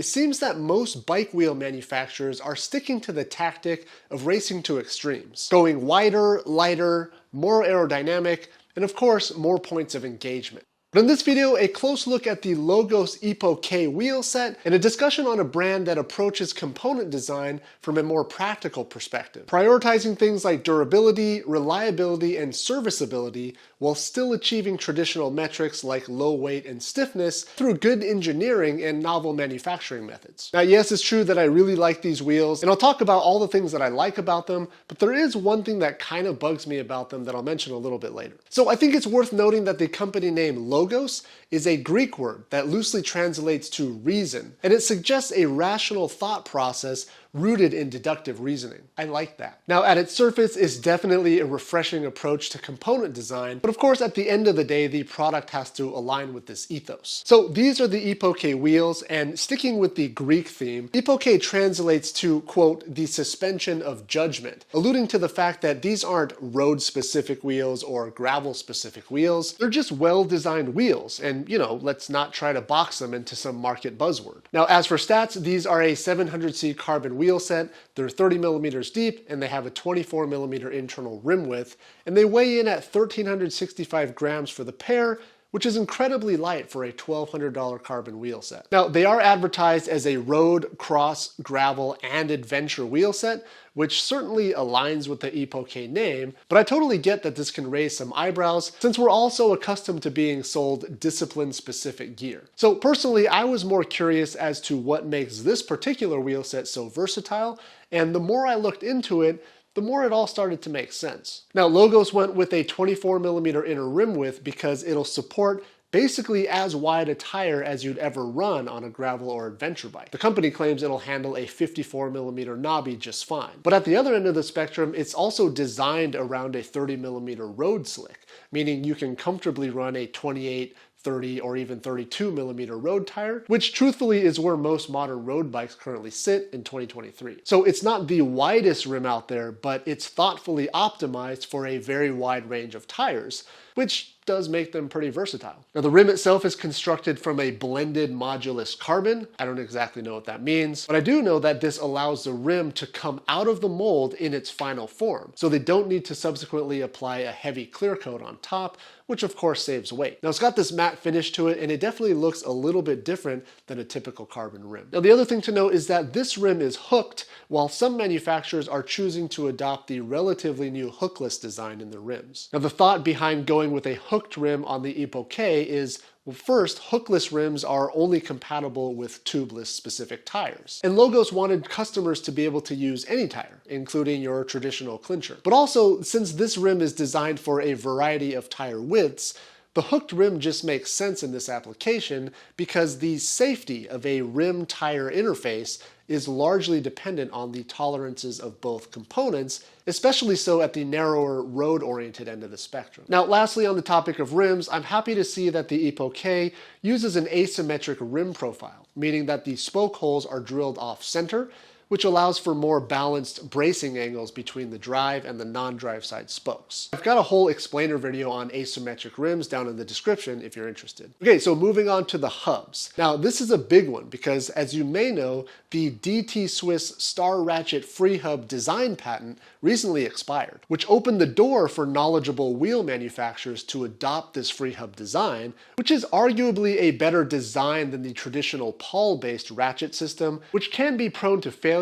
it seems that most bike wheel manufacturers are sticking to the tactic of racing to extremes, going wider, lighter, more aerodynamic, and of course, more points of engagement. But in this video, a close look at the Logos Epoche wheel set and a discussion on a brand that approaches component design from a more practical perspective, prioritizing things like durability, reliability, and serviceability while still achieving traditional metrics like low weight and stiffness through good engineering and novel manufacturing methods. Now, yes, it's true that I really like these wheels, and I'll talk about all the things that I like about them, but there is one thing that kind of bugs me about them that I'll mention a little bit later. So I think it's worth noting that the company name Logos is a Greek word that loosely translates to reason, and it suggests a rational thought process rooted in deductive reasoning. I like that. Now, at its surface, it's definitely a refreshing approach to component design, but of course, at the end of the day, the product has to align with this ethos. So these are the Epoche wheels, and sticking with the Greek theme, Epoche translates to, quote, the suspension of judgment, alluding to the fact that these aren't road-specific wheels or gravel-specific wheels. They're just well-designed wheels, and, you know, let's not try to box them into some market buzzword. Now, as for stats, these are a 700C carbon wheel set. They're 30 millimeters deep, and they have a 24 millimeter internal rim width, and they weigh in at 1,365 grams for the pair, which is incredibly light for a $1,200 carbon wheel set. Now, they are advertised as a road, cross, gravel, and adventure wheel set, which certainly aligns with the Epoche name, but I totally get that this can raise some eyebrows since we're also accustomed to being sold discipline-specific gear. So personally, I was more curious as to what makes this particular wheel set so versatile, and the more I looked into it, the more it all started to make sense. Now, Logos went with a 24 millimeter inner rim width because it'll support basically as wide a tire as you'd ever run on a gravel or adventure bike. The company claims it'll handle a 54 millimeter knobby just fine. But at the other end of the spectrum, it's also designed around a 30 millimeter road slick, meaning you can comfortably run a 28, 30, or even 32 millimeter road tire, which truthfully is where most modern road bikes currently sit in 2023. So it's not the widest rim out there, but it's thoughtfully optimized for a very wide range of tires, which does make them pretty versatile. Now, the rim itself is constructed from a blended modulus carbon. I don't exactly know what that means, but I do know that this allows the rim to come out of the mold in its final form, so they don't need to subsequently apply a heavy clear coat on top, which of course saves weight. Now, it's got this matte finish to it, and it definitely looks a little bit different than a typical carbon rim. Now, the other thing to note is that this rim is hooked, while some manufacturers are choosing to adopt the relatively new hookless design in their rims. Now, the thought behind going with a hooked rim on the Epoche is, well, first, hookless rims are only compatible with tubeless specific tires. And Logos wanted customers to be able to use any tire, including your traditional clincher. But also, since this rim is designed for a variety of tire widths, the hooked rim just makes sense in this application because the safety of a rim-tire interface is largely dependent on the tolerances of both components, especially so at the narrower road-oriented end of the spectrum. Now, lastly, on the topic of rims, I'm happy to see that the Epoche uses an asymmetric rim profile, meaning that the spoke holes are drilled off-center, which allows for more balanced bracing angles between the drive and the non-drive side spokes. I've got a whole explainer video on asymmetric rims down in the description if you're interested. Okay, so moving on to the hubs. Now, this is a big one because, as you may know, the DT Swiss Star Ratchet Free Hub design patent recently expired, which opened the door for knowledgeable wheel manufacturers to adopt this free hub design, which is arguably a better design than the traditional pawl-based ratchet system, which can be prone to failure,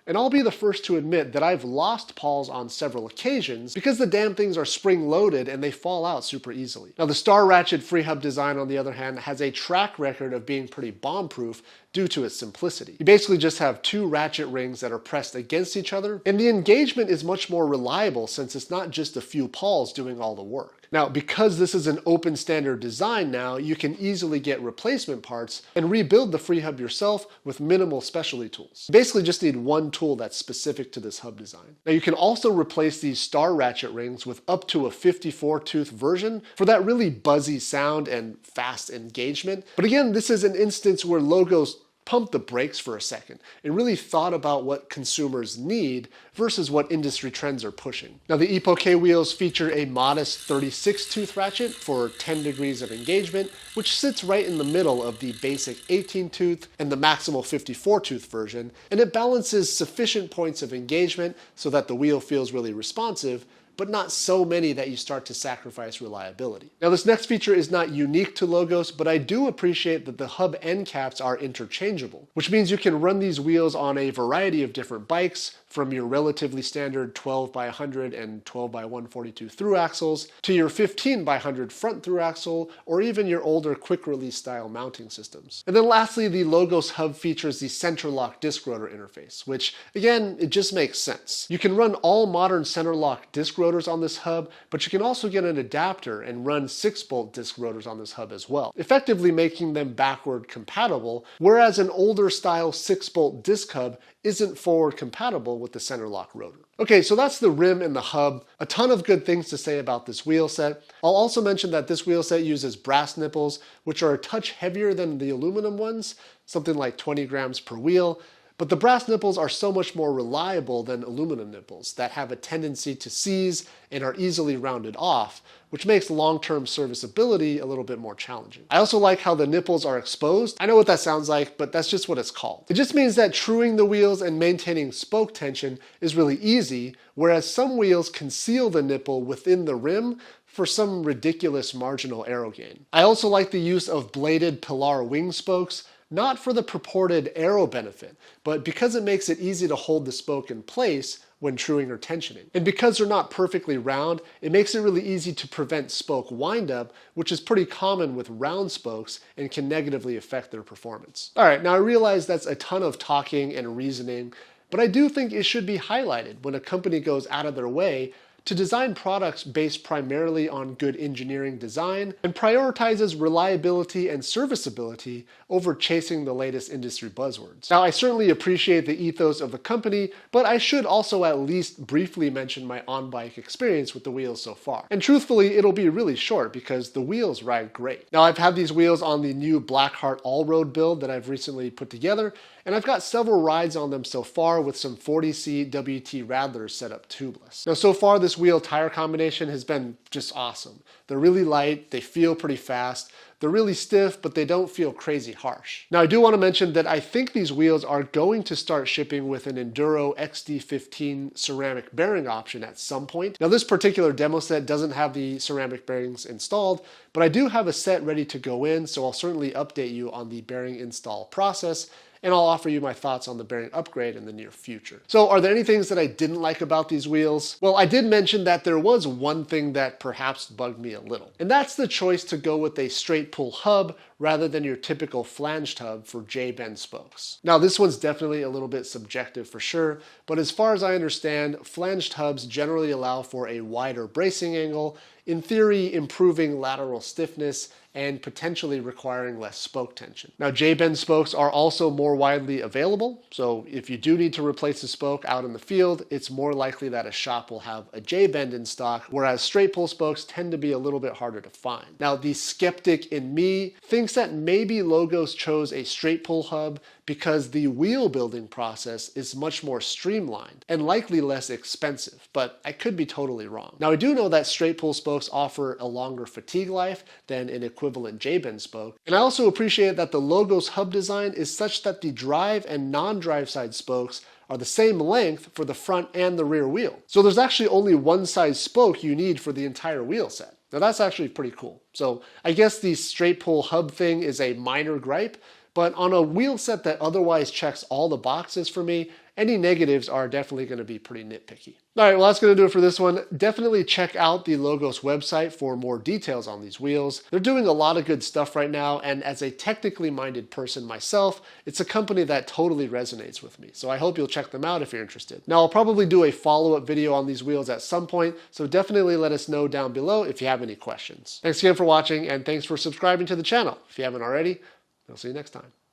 and I'll be the first to admit that I've lost pawls on several occasions because the damn things are spring-loaded and they fall out super easily. Now, the Star Ratchet Free Hub design, on the other hand, has a track record of being pretty bomb-proof due to its simplicity. You basically just have two ratchet rings that are pressed against each other, and the engagement is much more reliable since it's not just a few pawls doing all the work. Now, because this is an open standard design now, you can easily get replacement parts and rebuild the free hub yourself with minimal specialty tools. You basically just need one tool that's specific to this hub design. Now, you can also replace these star ratchet rings with up to a 54-tooth version for that really buzzy sound and fast engagement. But again, this is an instance where Logos pumped the brakes for a second and really thought about what consumers need versus what industry trends are pushing. Now, the Epoche wheels feature a modest 36 tooth ratchet for 10 degrees of engagement, which sits right in the middle of the basic 18 tooth and the maximal 54 tooth version, and it balances sufficient points of engagement so that the wheel feels really responsive, but not so many that you start to sacrifice reliability. Now, this next feature is not unique to Logos, but I do appreciate that the hub end caps are interchangeable, which means you can run these wheels on a variety of different bikes, from your relatively standard 12 by 100 and 12 by 142 through axles to your 15 by 100 front through axle, or even your older quick release style mounting systems. And then lastly, the Logos hub features the center lock disc rotor interface, which again, it just makes sense. You can run all modern center lock disc rotors on this hub, but you can also get an adapter and run 6-bolt disc rotors on this hub as well, effectively making them backward compatible, whereas an older style 6-bolt disc hub isn't forward compatible with the center lock rotor. Okay, so that's the rim and the hub. A ton of good things to say about this wheel set. I'll also mention that this wheel set uses brass nipples, which are a touch heavier than the aluminum ones, something like 20 grams per wheel. But the brass nipples are so much more reliable than aluminum nipples that have a tendency to seize and are easily rounded off, which makes long-term serviceability a little bit more challenging. I also like how the nipples are exposed. I know what that sounds like, but that's just what it's called. It just means that truing the wheels and maintaining spoke tension is really easy, whereas some wheels conceal the nipple within the rim for some ridiculous marginal aero gain. I also like the use of bladed pilar wing spokes, not for the purported aero benefit, but because it makes it easy to hold the spoke in place when truing or tensioning. And because they're not perfectly round, it makes it really easy to prevent spoke windup, which is pretty common with round spokes and can negatively affect their performance. All right, now I realize that's a ton of talking and reasoning, but I do think it should be highlighted when a company goes out of their way to design products based primarily on good engineering design and prioritizes reliability and serviceability over chasing the latest industry buzzwords. Now, I certainly appreciate the ethos of the company, but I should also at least briefly mention my on-bike experience with the wheels so far. And truthfully, it'll be really short because the wheels ride great. Now, I've had these wheels on the new Blackheart all-road build that I've recently put together, and I've got several rides on them so far with some 40C WT Radlers set up tubeless. Now, so far this wheel tire combination has been just awesome. They're really light, they feel pretty fast, they're really stiff, but they don't feel crazy harsh. Now, I do want to mention that I think these wheels are going to start shipping with an Enduro XD15 ceramic bearing option at some point. Now, this particular demo set doesn't have the ceramic bearings installed, but I do have a set ready to go in, so I'll certainly update you on the bearing install process, and I'll offer you my thoughts on the bearing upgrade in the near future. So are there any things that I didn't like about these wheels? Well, I did mention that there was one thing that perhaps bugged me a little, and that's the choice to go with a straight pull hub rather than your typical flanged hub for J-bend spokes. Now, this one's definitely a little bit subjective for sure, but as far as I understand, flanged hubs generally allow for a wider bracing angle, in theory improving lateral stiffness and potentially requiring less spoke tension. Now, J-bend spokes are also more widely available, so if you do need to replace a spoke out in the field, it's more likely that a shop will have a J-bend in stock, whereas straight pull spokes tend to be a little bit harder to find. Now, the skeptic in me thinks that maybe Logos chose a straight pull hub because the wheel building process is much more streamlined and likely less expensive, but I could be totally wrong. Now, I do know that straight pull spokes offer a longer fatigue life than an equivalent J-bend spoke, and I also appreciate that the Logos hub design is such that the drive and non-drive side spokes are the same length for the front and the rear wheel. So there's actually only one size spoke you need for the entire wheel set. Now, that's actually pretty cool. So I guess the straight pull hub thing is a minor gripe, but on a wheel set that otherwise checks all the boxes for me, any negatives are definitely going to be pretty nitpicky. All right, well, that's going to do it for this one. Definitely check out the Logos website for more details on these wheels. They're doing a lot of good stuff right now, and as a technically minded person myself, it's a company that totally resonates with me. So I hope you'll check them out if you're interested. Now, I'll probably do a follow-up video on these wheels at some point, so definitely let us know down below if you have any questions. Thanks again for watching, and thanks for subscribing to the channel. If you haven't already, I'll see you next time.